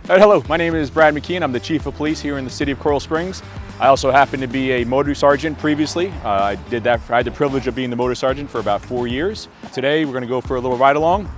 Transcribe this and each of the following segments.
Hello, my name is Brad McKeone. I'm the Chief of Police here in the city of Coral Springs. I also happen to be a motor sergeant previously. I had the privilege of being the motor sergeant for about 4 years. Today we're going to go for a little ride along,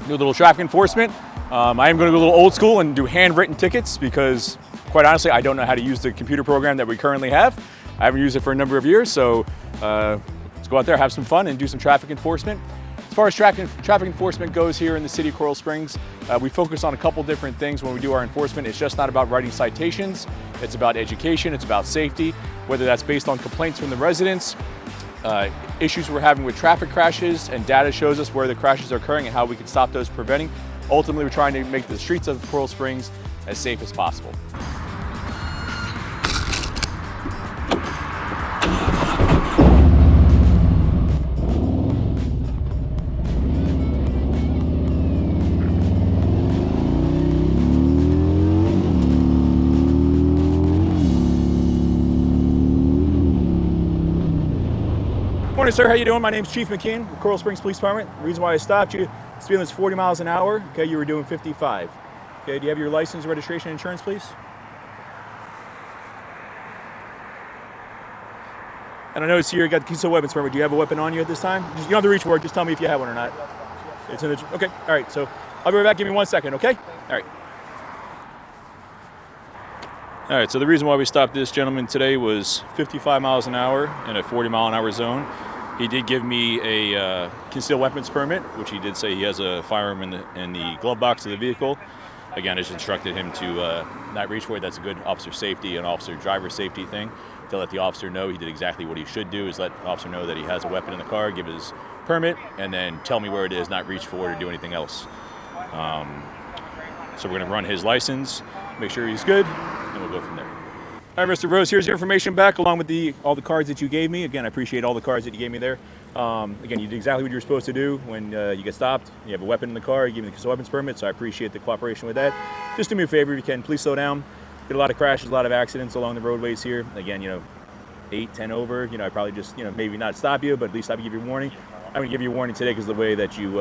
do a little traffic enforcement. I am going to go a little old school and do handwritten tickets because, quite honestly, I don't know how to use the computer program that we currently have. I haven't used it for a number of years, so let's go out there, have some fun, and do some traffic enforcement. As far as traffic enforcement goes here in the city of Coral Springs, we focus on a couple different things when we do our enforcement. It's just not about writing citations, it's about education, it's about safety, whether that's based on complaints from the residents, issues we're having with traffic crashes, and data shows us where the crashes are occurring and how we can stop those preventing. Ultimately, we're trying to make the streets of Coral Springs as safe as possible. Morning, sir. How you doing? My name's Chief McKeone with Coral Springs Police Department. The reason why I stopped you, speeding is 40 miles an hour. Okay, you were doing 55. Okay, do you have your license, registration, and insurance, please? And I notice here you got the concealed weapons permit. Do you have a weapon on you at this time? You don't have to reach for it. Just tell me if you have one or not. It's in the. Okay. All right. So I'll be right back. Give me 1 second. Okay. All right. All right, so the reason why we stopped this gentleman today was 55 miles an hour in a 40-mile-an-hour zone. He did give me a concealed weapons permit, which he did say he has a firearm in the glove box of the vehicle. Again, I just instructed him to not reach for it. That's a good officer safety and officer driver safety thing, to let the officer know. He did exactly what he should do, is let the officer know that he has a weapon in the car, give his permit, and then tell me where it is, not reach for it or do anything else. So we're going to run his license, make sure he's good, and we'll go from there. All right, Mr. Rose, here's your information back along with all the cards that you gave me. Again, I appreciate all the cards that you gave me there. Again, you did exactly what you were supposed to do when you get stopped. You have a weapon in the car, you gave me the concealed weapons permit, so I appreciate the cooperation with that. Just do me a favor if you can, please slow down. Get a lot of crashes, a lot of accidents along the roadways here. Again, 8, 10 over, I probably just, maybe not stop you, but at least I would give you a warning. I'm going to give you a warning today because of the way that you,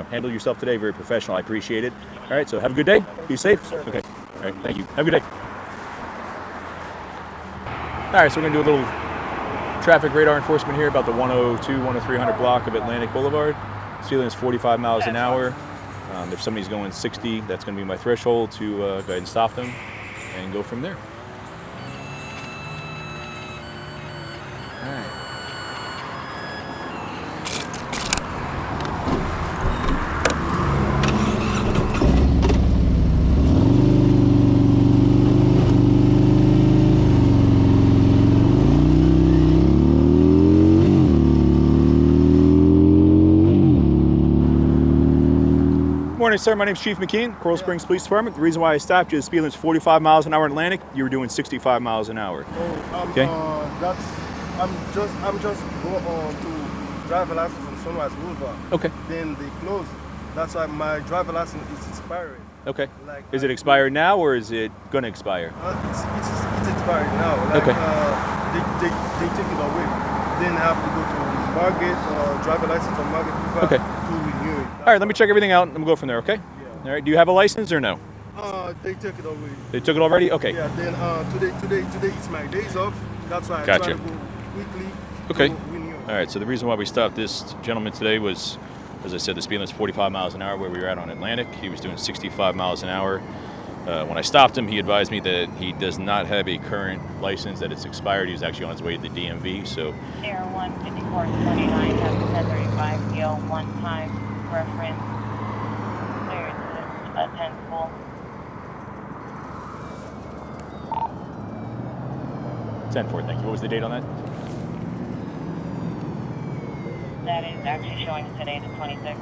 handle yourself today, very professional. I appreciate it. All right, so have a good day. Be safe. Okay. All right, thank you. Have a good day. All right, so we're going to do a little traffic radar enforcement here about the 102, 10300 block of Atlantic Boulevard. Speed is 45 miles an hour. If somebody's going 60, that's going to be my threshold to go ahead and stop them and go from there. All right. Morning, sir. My name's Chief McKeone, Coral Springs Police Department. The reason why I stopped you is speed limit's 45 miles an hour in Atlantic. You were doing 65 miles an hour. Okay. I'm just go on to driver license on Sunrise Boulevard. Okay. Then they close. That's why my driver license is expiring. Okay. Is it expired now or is it going to expire? It's expired now. Okay. They take it away. Then I have to go to Margate, driver license on Margate Boulevard. Okay. Renew it. All right, let me check everything out and we'll go from there, okay? Yeah. All right, do you have a license or no? They took it away. They took it already? Okay. Yeah, then today is my days off. That's why I Gotcha. try to go quickly. Okay. Renew. All right, so the reason why we stopped this gentleman today was, as I said, the speed limit's 45 miles an hour where we were at on Atlantic. He was doing 65 miles an hour. When I stopped him, he advised me that he does not have a current license, that it's expired. He's actually on his way to the DMV, so. Air 15429 has 1035 deal, one-time reference. Cleared to attend school. 10-4, thank you. What was the date on that? That is actually showing today, the 26th.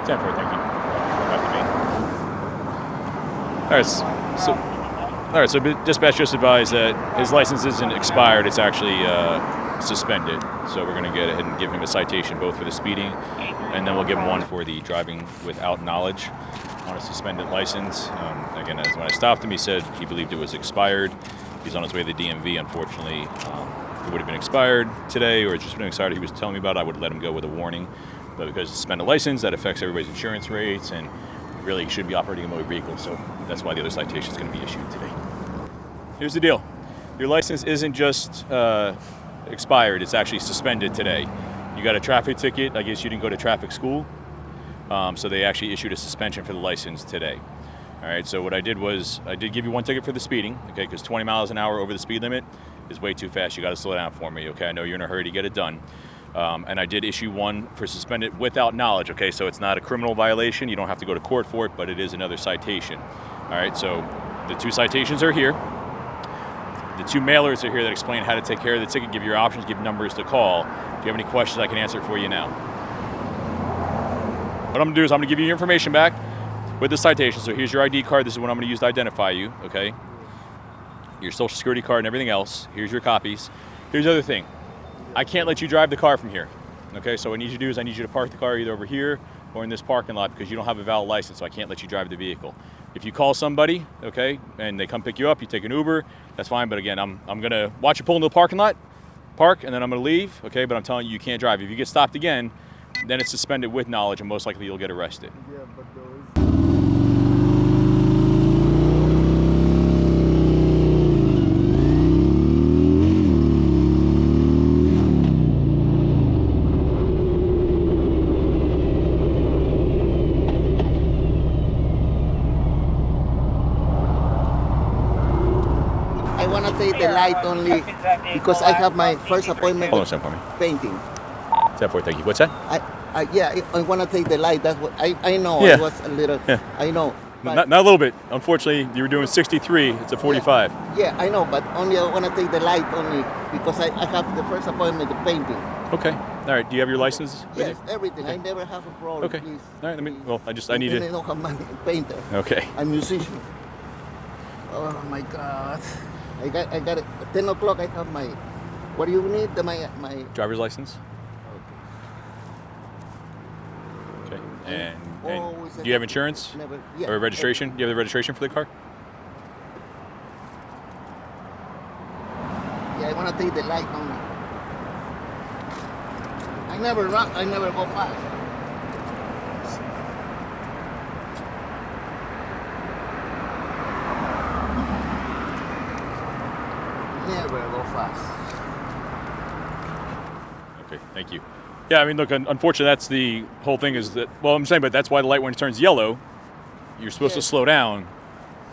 10-4, thank you. Back to me. All right, so dispatch just advised that his license isn't expired, it's actually suspended. So we're going to get ahead and give him a citation both for the speeding, and then we'll give him one for the driving without knowledge on a suspended license. Again, when I stopped him, he said he believed it was expired. He's on his way to the DMV. Unfortunately, if it would have been expired today or it's just been expired, he was telling me about it, I would let him go with a warning. But because it's suspended license, that affects everybody's insurance rates, and really you shouldn't be operating a motor vehicle. So that's why the other citation is going to be issued today. Here's the deal. Your license isn't just expired, it's actually suspended today. You got a traffic ticket. I guess you didn't go to traffic school. So they actually issued a suspension for the license today. All right, so what I did was I did give you one ticket for the speeding, okay, because 20 miles an hour over the speed limit is way too fast. You got to slow down for me, okay? I know you're in a hurry to get it done. And I did issue one for suspended without knowledge, okay? So it's not a criminal violation. You don't have to go to court for it, but it is another citation. All right, so the 2 citations are here. The 2 mailers are here that explain how to take care of the ticket, give you your options, give numbers to call. If you have any questions, I can answer for you now. What I'm gonna do is I'm gonna give you your information back with the citation. So here's your ID card. This is what I'm gonna use to identify you, okay? Your social security card and everything else. Here's your copies. Here's the other thing. I can't let you drive the car from here, okay? So what I need you to do is I need you to park the car either over here or in this parking lot because you don't have a valid license, so I can't let you drive the vehicle. If you call somebody, okay, and they come pick you up, you take an Uber, that's fine. But again, I'm gonna watch you pull into the parking lot, park, and then I'm gonna leave, okay? But I'm telling you, you can't drive. If you get stopped again, then it's suspended with knowledge, and most likely you'll get arrested. Yeah, but I want to take the light only because I have my first appointment Hold on a second for me. painting. 10-4, thank you. What's that? I want to take the light. That's what I know. Yeah. I was a little. Yeah. I know. But Not a little bit. Unfortunately, you were doing 63. It's a 45. yeah, I know. But only I want to take the light only because I have the first appointment painting. Okay. All right. Do you have your license? with Yes, you? everything. I never have a problem. Okay. Please. All right. I need I to. don't have money. Painter. Okay. I'm musician. Oh my God. I got it. At 10 o'clock I have my. What do you need? My. Driver's license. Okay. And Always do you have insurance Never. Yeah. or registration? Do you have the registration for the car? Yeah, I want to take the light only. I never run. I never go fast. Never go fast. Okay. Thank you. Yeah. I mean, look. Unfortunately, that's the whole thing. Is that well? I'm saying, but that's why the light when it turns yellow, you're supposed to Yeah. slow down,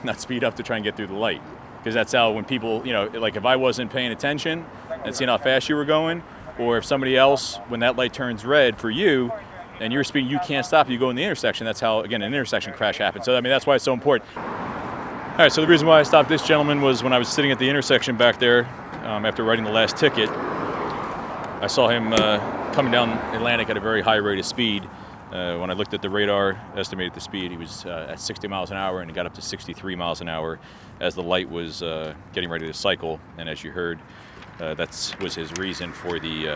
not speed up to try and get through the light. Because that's how when people, like if I wasn't paying attention and seeing how fast you were going, or if somebody else, when that light turns red for you, and you're speeding, you can't stop, you go in the intersection, that's how, again, an intersection crash happens. So, I mean, that's why it's so important. All right, so the reason why I stopped this gentleman was when I was sitting at the intersection back there, after writing the last ticket, I saw him coming down Atlantic at a very high rate of speed. When I looked at the radar, estimated the speed, he was at 60 miles an hour, and it got up to 63 miles an hour as the light was getting ready to cycle. And as you heard, that was his reason for the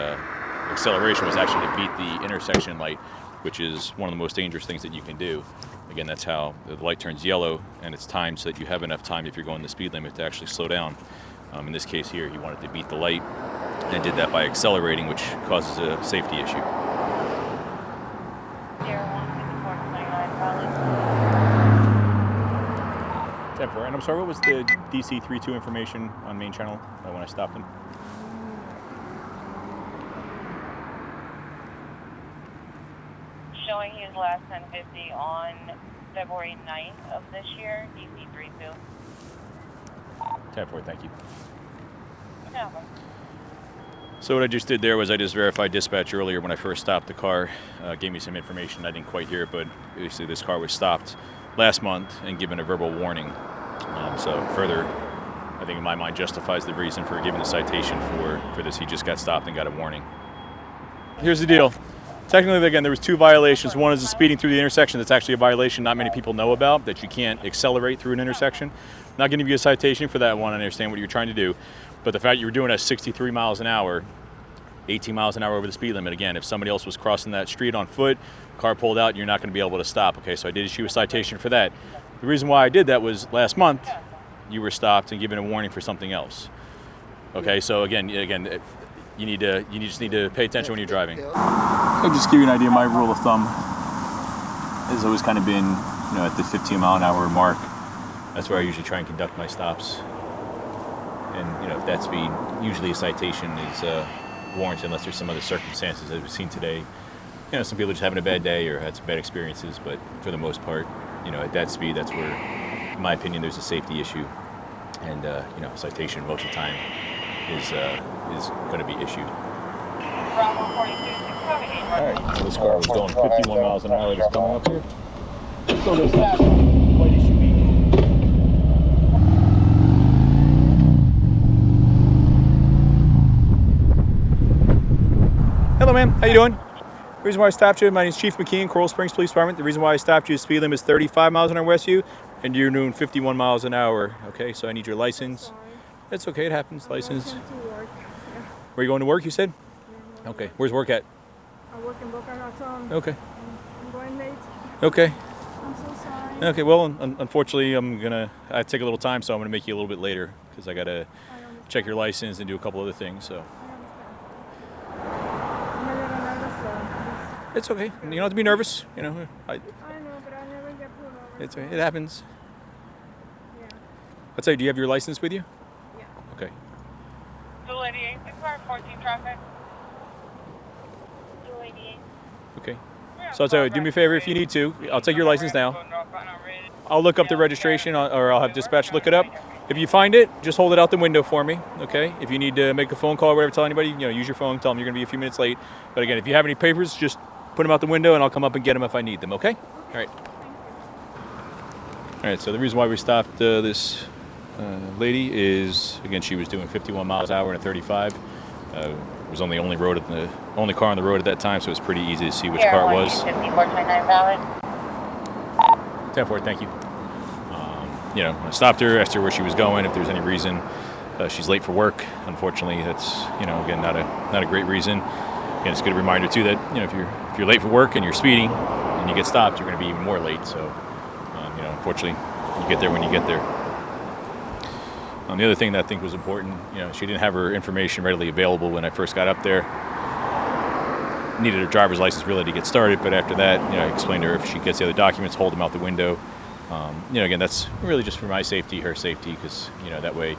acceleration, was actually to beat the intersection light, which is one of the most dangerous things that you can do. Again, that's how the light turns yellow, and it's timed so that you have enough time if you're going the speed limit to actually slow down. In this case here, he wanted to beat the light and did that by accelerating, which causes a safety issue. 015429 College. 10-4. And I'm sorry, what was the DC 32 information on main channel when I stopped him? Showing his last 1050 on February 9th of this year, DC 32. 10-4, thank you. No. So what I just did there was I just verified dispatch earlier when I first stopped the car. Gave me some information. I didn't quite hear it, but obviously this car was stopped last month and given a verbal warning. So further, I think in my mind justifies the reason for giving the citation for this. He just got stopped and got a warning. Here's the deal. Technically, again, there was 2 violations. One is the speeding through the intersection. That's actually a violation not many people know about, that you can't accelerate through an intersection. Not going to give you a citation for that one. I understand what you're trying to do. But the fact you were doing at 63 miles an hour, 18 miles an hour over the speed limit, again, if somebody else was crossing that street on foot, car pulled out, you're not going to be able to stop. Okay, so I did issue a citation for that. The reason why I did that was last month, you were stopped and given a warning for something else. Okay, so again, you just need to pay attention when you're driving. I'll just give you an idea. My rule of thumb has always kind of been, at the 15-mile-an-hour mark. That's where I usually try and conduct my stops. And if that speed, usually a citation is warranted unless there's some other circumstances as we've seen today. Some people are just having a bad day or had some bad experiences, but for the most part, at that speed, that's where, in my opinion, there's a safety issue. And citation most of the time is going to be issued. Bravo 42, All right, so this car was going 51 miles an hour just coming up here. So there's that quite issue. Hello, ma'am. How you doing? The reason why I stopped you, my name is Chief McKeone, Coral Springs Police Department. The reason why I stopped you is speed limit is 35 miles an hour Westview, and you're doing 51 miles an hour. Okay, so I need your license. Sorry. It's okay, it happens. License. I'm going to work. Yeah. Where you going to work, you said? Yeah. Okay, where's work at? I work in Boca Raton. Okay. I'm going late. Okay. I'm so sorry. Okay, well, unfortunately, I take a little time, so I'm gonna make you a little bit later, because I gotta I understand. check your license and do a couple other things, so. I understand. I'm a little nervous, so It's okay, you don't have to be nervous, I know, but I never get pulled over. it so, happens. Yeah. Let's say, do you have your license with you? Yeah. Okay. 288, 14 traffic. 288. Okay. So I'll tell you, do me a favor if you need to. I'll take your license now. I'll look up the registration, or I'll have dispatch look it up. If you find it, just hold it out the window for me, okay? If you need to make a phone call or whatever, tell anybody, use your phone, tell them you're gonna be a few minutes late. But again, if you have any papers, just put them out the window and I'll come up and get them if I need them, okay? All right. All right, so the reason why we stopped this lady is, again, she was doing 51 miles an hour and a 35. It was only only car on the road at that time, so it was pretty easy to see which car it was. 5429 valid. 10-4, thank you. I stopped her, asked her where she was going, if there's any reason. She's late for work. Unfortunately, that's again not a great reason. Again, it's a good reminder too that if you're late for work and you're speeding and you get stopped, you're going to be even more late. So unfortunately, you get there when you get there. The other thing that I think was important, she didn't have her information readily available when I first got up there. Needed her driver's license really to get started, but after that, I explained to her if she gets the other documents, hold them out the window. Again, that's really just for my safety, her safety, because that way,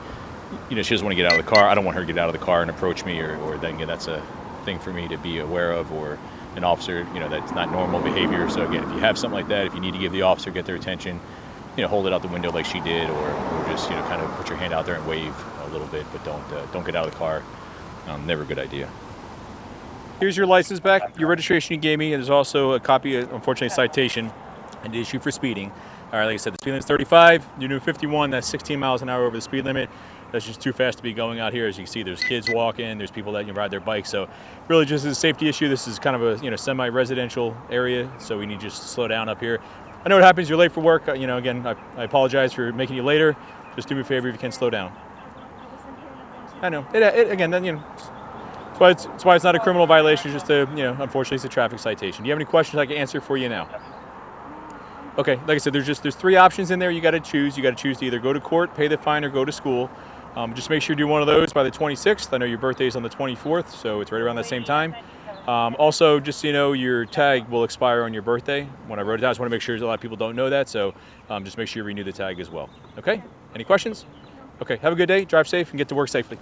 she doesn't want to get out of the car. I don't want her to get out of the car and approach me, or then again, that's a thing for me to be aware of, or an officer, that's not normal behavior. So again, if you have something like that, if you need to give the officer, get their attention, hold it out the window like she did, or just kind of put your hand out there and wave a little bit, but don't get out of the car. Never a good idea. Here's your license back, your registration you gave me, and there's also a copy of, unfortunately, a citation and issue for speeding. All right, like I said, the speed limit is 35, you're doing 51, that's 16 miles an hour over the speed limit. That's just too fast to be going out here. As you can see, there's kids walking, there's people that ride their bikes. So really just a safety issue. This is kind of a semi-residential area, so we need to just slow down up here. I know what happens, you're late for work. Again, I apologize for making you later. Just do me a favor if you can slow down. I know. Again, then That's why it's not a criminal violation, it's just unfortunately it's a traffic citation. Do you have any questions I can answer for you now? Okay, like I said, there's 3 options in there you got to choose. You got to choose to either go to court, pay the fine, or go to school. Just make sure you do one of those by the 26th. I know your birthday is on the 24th, so it's right around that same time. Also, just so you know, your tag will expire on your birthday. When I wrote it down, I just want to make sure a lot of people don't know that, so just make sure you renew the tag as well. Okay? Any questions? Okay, have a good day, drive safe, and get to work safely.